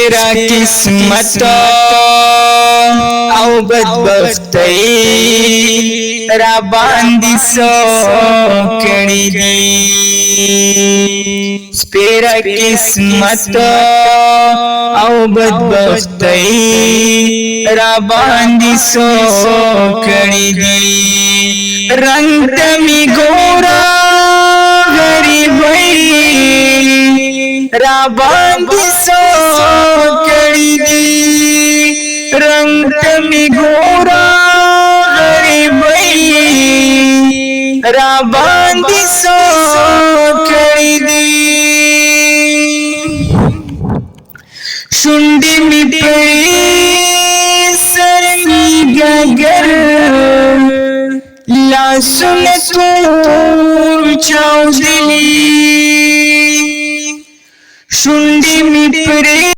سپیرا قسمت او بدبختی را باندې سو کړی دی سپیرا قسمت او بدبختی را باندې سو کړی دی رنگ تمی ګورا غریبی را باندې سو کړی دی رنگ تمی ګورا غریبی را باندې سو کړی دی شونډې می پړې سر می ګګر لاسونه تور چاودلی